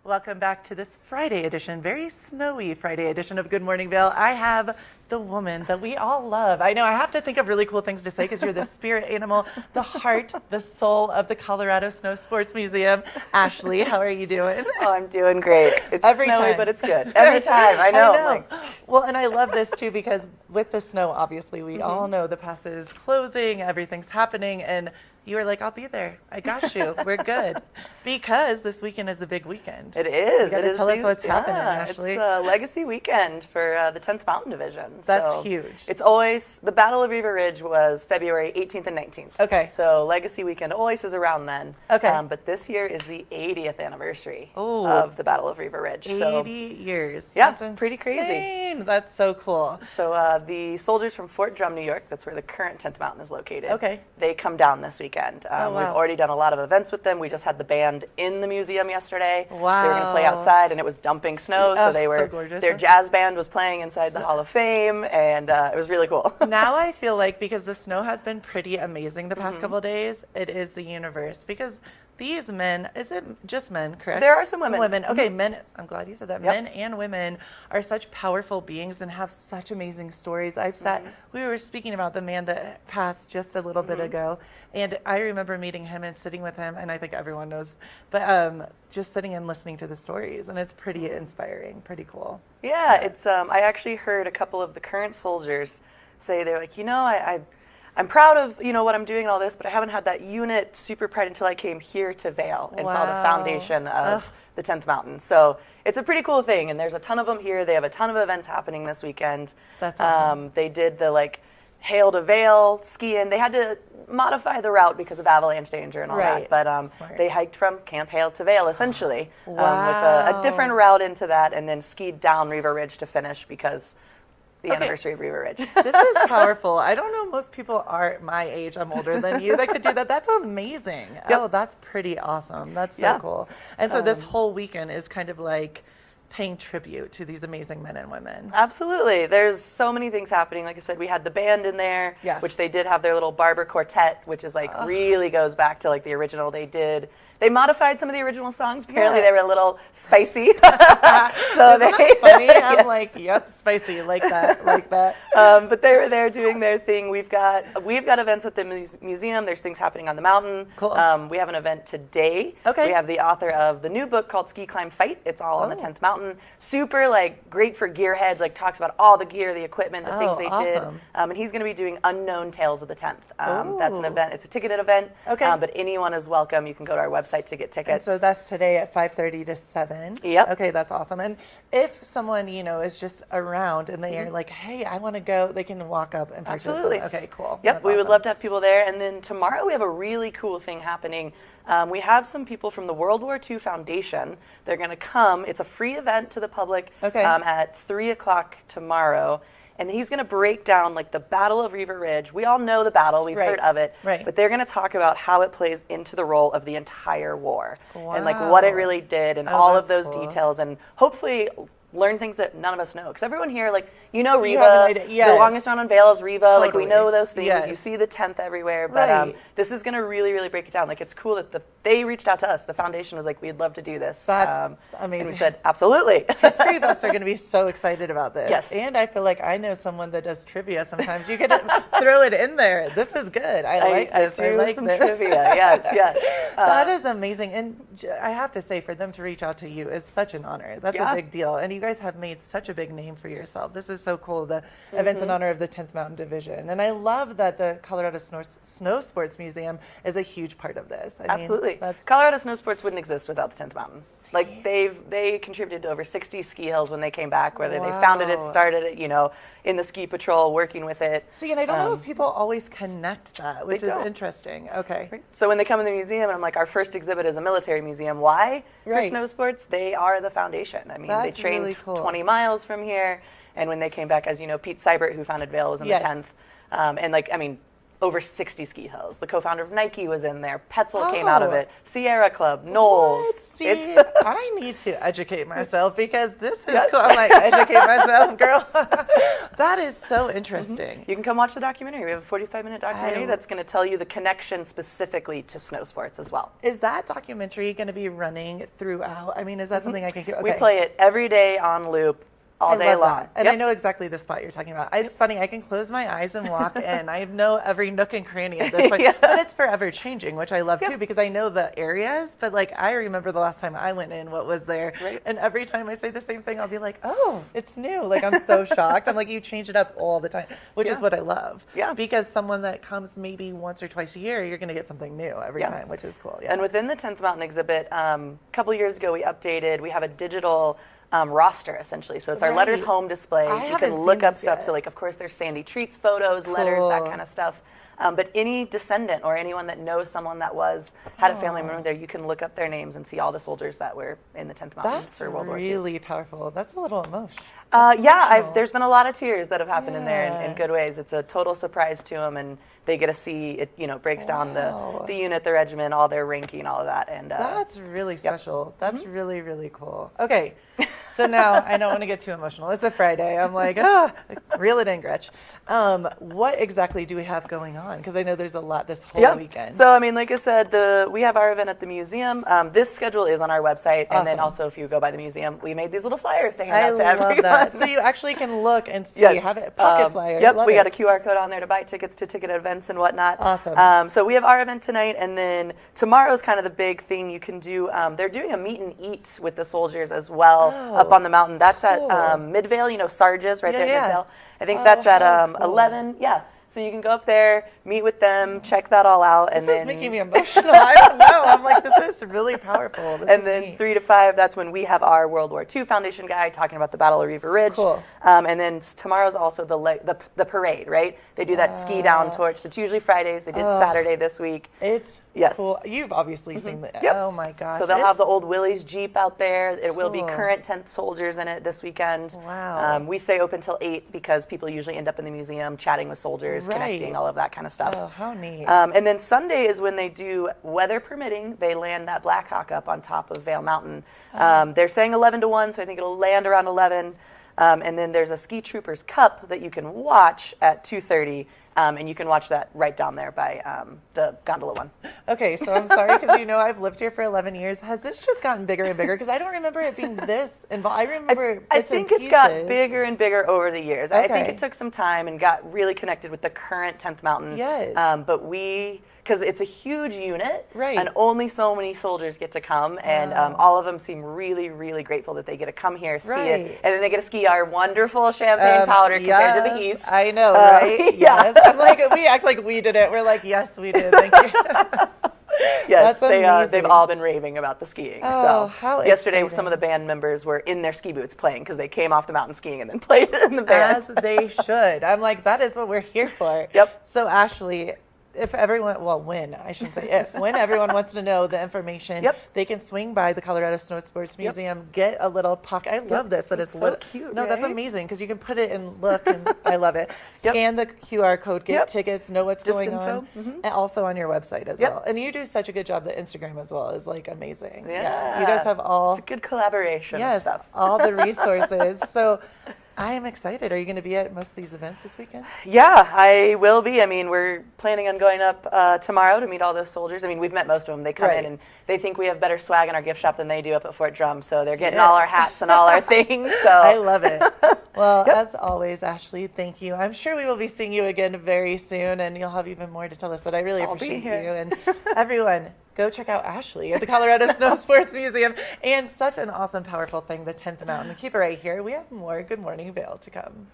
Welcome back to this Friday edition, very snowy Friday edition of Good Morning Vail. I have the woman that we all love. I know I have to think of really cool things to say because you're the spirit animal, the heart, the soul of the Colorado Snowsports Museum. Ashley, how are you doing? Oh, I'm doing great. It's Every snowy, time. but it's good. Every time. I know. Well, and I love this too because with the snow, obviously, we all know the pass is closing, everything's happening, and you were like, I'll be there. I got you. We're good. Because this weekend is a big weekend. It is. You gotta tell us what's happening, Ashley. It's a legacy weekend for the 10th Mountain Division. That's huge. It's always, the Battle of Riva Ridge was February 18th and 19th. Okay. So legacy weekend always is around then. Okay. But this year is the 80th anniversary Ooh. of the Battle of Riva Ridge. 80 years. Yeah, That's pretty crazy. insane. That's so cool. So the soldiers from Fort Drum, New York, that's where the current 10th Mountain is located. Okay. They come down this weekend. Oh, wow. We've already done a lot of events with them. We just had the band in the museum yesterday. Wow. They were going to play outside, and it was dumping snow, so they were. So gorgeous. Their jazz band was playing inside the Hall of Fame, and it was really cool. Now I feel like because the snow has been pretty amazing the past couple of days, it is the universe because these men, is it just men, correct? There are some women. Okay, men, I'm glad you said that. Yep. Men and women are such powerful beings and have such amazing stories. I've sat, we were speaking about the man that passed just a little bit ago, and I remember meeting him and sitting with him, and I think everyone knows, but just sitting and listening to the stories, and it's pretty inspiring, pretty cool. Yeah, it's. I actually heard a couple of the current soldiers say, they're like, I'm proud of what I'm doing and all this, but I haven't had that unit super pride until I came here to Vail and saw the foundation of the 10th Mountain. So it's a pretty cool thing, and there's a ton of them here. They have a ton of events happening this weekend. That's awesome. They did the Hail to Vail ski-in. They had to modify the route because of avalanche danger and all that, but they hiked from Camp Hale to Vail essentially with a different route into that, and then skied down Riva Ridge to finish because the anniversary of Riva Ridge. This is powerful. I don't know most people are my age. I'm older than you that could do that. That's amazing. Yep. Oh, that's pretty awesome. That's so cool. And so this whole weekend is kind of like paying tribute to these amazing men and women. Absolutely. There's so many things happening. Like I said, we had the band in there, which they did have their little barber quartet, which is really goes back to the original they did. They modified some of the original songs. Apparently, they were a little spicy. So Isn't that funny? I'm like, yep, spicy, like that. But they were there doing their thing. We've got events at the museum. There's things happening on the mountain. Cool. We have an event today. Okay. We have the author of the new book called Ski Climb Fight. It's all on the 10th Mountain. Super great for gearheads. Talks about all the gear, the equipment, the things they did. And he's going to be doing Unknown Tales of the 10th. That's an event. It's a ticketed event. Okay. But anyone is welcome. You can go to our website to get tickets. And so that's today at 5:30 to 7. Yep. Okay, that's awesome. And if someone, is just around and they are like, hey, I want to go, they can walk up and purchase. Absolutely. Okay, cool. Yep, That's we would awesome. love to have people there. And then tomorrow we have a really cool thing happening. We have some people from the World War II Foundation. They're going to come. It's a free event to the public at 3 o'clock tomorrow. And he's going to break down the Battle of Riva Ridge. We all know the battle. We've heard of it. Right. But they're going to talk about how it plays into the role of the entire war. Wow. And what it really did and all of those details. And hopefully learn things that none of us know. Because everyone here, Riva, the longest round on Vail is Riva. Totally. We know those things. Yes. You see the 10th everywhere. But this is going to really, really break it down. It's cool that they reached out to us. The foundation was like, we'd love to do this. That's amazing. And we said, absolutely. History buffs are going to be so excited about this. Yes. And I feel like I know someone that does trivia sometimes. You could throw it in there. This is good. I like this. I like some trivia. Yes. That is amazing. And I have to say, for them to reach out to you is such an honor. That's a big deal. And you guys have made such a big name for yourself. This is so cool. The events in honor of the 10th Mountain Division. And I love that the Colorado Snowsports Museum is a huge part of this. Absolutely. Colorado Snowsports wouldn't exist without the 10th Mountain. They contributed to over 60 ski hills when they came back, whether they founded it, started it, in the ski patrol, working with it. See, and I don't know if people always connect that, which is interesting. Okay. Right. So when they come in the museum, and I'm like, our first exhibit is a military museum. Why? For snowsports, they are the foundation. They trained really cool. 20 miles from here. And when they came back, as you know, Pete Seibert, who founded Vail, was in the 10th. Over 60 ski hills. The co-founder of Nike was in there. Petzl came out of it. Sierra Club, Knowles. See, I need to educate myself because this is cool. I'm like, educate myself, girl. That is so interesting. You can come watch the documentary. We have a 45-minute documentary that's going to tell you the connection specifically to snow sports as well. Is that documentary going to be running throughout? I mean, is that something I can get? We play it every day on loop. All day long. That. And I know exactly the spot you're talking about. It's funny, I can close my eyes and walk in. I know every nook and cranny at this point. But it's forever changing, which I love too, because I know the areas, but like I remember the last time I went in, what was there. Right. And every time I say the same thing, I'll be like, oh, it's new. Like I'm so shocked. I'm like, you change it up all the time, which is what I love. Yeah. Because someone that comes maybe once or twice a year, you're going to get something new every time, which is cool. Yeah. And within the 10th Mountain exhibit, a couple years ago, we have a digital roster essentially. So it's our letters home display. You can look up stuff. So like, of course, there's Sandy Treats photos, letters, that kind of stuff. But any descendant or anyone that knows someone that had a family member there, you can look up their names and see all the soldiers that were in the 10th Mountain for World War II. That's really powerful. That's a little emotional. There's been a lot of tears that have happened in there in good ways. It's a total surprise to them, and they get to see it. Breaks down the unit, the regiment, all their ranking, all of that. And that's really special. That's really, really cool. Okay, so now I don't want to get too emotional. It's a Friday. I'm like, reel it in, Gretch. What exactly do we have going on? Because I know there's a lot this whole weekend. So I mean, like I said, we have our event at the museum. This schedule is on our website, and then also if you go by the museum, we made these little flyers to hand out to everyone. That. So you actually can look and see, have it pocket flyer. Yep, we got a QR code on there to buy tickets to ticket events and whatnot. Awesome. So we have our event tonight, and then tomorrow's kind of the big thing you can do. They're doing a meet and eat with the soldiers as well up on the mountain. That's at Mid-Vail, Sarge's right there at Mid-Vail. I think that's at 11. Yeah. So you can go up there, meet with them, check that all out, and then... This is making me emotional. I don't know. I'm like, this is really powerful. And then 3 to 5, that's when we have our World War II Foundation guy talking about the Battle of Riva Ridge. Cool. And then tomorrow's also the parade, right? They do that ski down torch. It's usually Fridays. They did Saturday this week. It's cool. You've obviously seen that. Yep. Oh my gosh. So they'll have the old Willys Jeep out there. It will be current 10th soldiers in it this weekend. Wow. We stay open till 8 because people usually end up in the museum chatting with soldiers, connecting, all of that kind of stuff. Oh, how neat. And then Sunday is when they do, weather permitting, they land that Black Hawk up on top of Vail Mountain. They're saying 11 to 1, so I think it'll land around 11. And then there's a Ski Troopers Cup that you can watch at 2:30. And you can watch that right down there by the gondola one. Okay, so I'm sorry because I've lived here for 11 years. Has this just gotten bigger and bigger? Because I don't remember it being this involved. I remember I think it's got bigger and bigger over the years. Okay. I think it took some time and got really connected with the current 10th Mountain. Yes. But because it's a huge unit, and only so many soldiers get to come, and all of them seem really, really grateful that they get to come here, see it, and then they get to ski our wonderful champagne powder compared to the east. I know, right? Yes. I'm like, we act like we did it. We're like, yes, we did. Thank you. Yes, they've all been raving about the skiing. Oh, how yesterday, exciting. some of the band members were in their ski boots playing because they came off the mountain skiing and then played in the band. As they should. I'm like, that is what we're here for. Yep. So, Ashley, when everyone wants to know the information, they can swing by the Colorado Snowsports Museum, get a little pocket. I love this. That it's so cute. No, right? that's amazing because you can put it and look, and I love it. Scan the QR code, get tickets, know what's going on, and also on your website as well. And you do such a good job. The Instagram as well is like amazing. Yeah. You guys have it's a good collaboration. Yes, stuff. all the resources. So. I am excited. Are you going to be at most of these events this weekend? Yeah, I will be. I mean, we're planning on going up tomorrow to meet all those soldiers. I mean, we've met most of them. They come in and they think we have better swag in our gift shop than they do up at Fort Drum. So they're getting all our hats and all our things. So I love it. Well, as always, Ashley, thank you. I'm sure we will be seeing you again very soon, and you'll have even more to tell us. But I really appreciate you. And everyone, go check out Ashley at the Colorado Snowsports Museum. And such an awesome, powerful thing, the 10th Mountain. Keep it right here. We have more Good Morning Vail to come.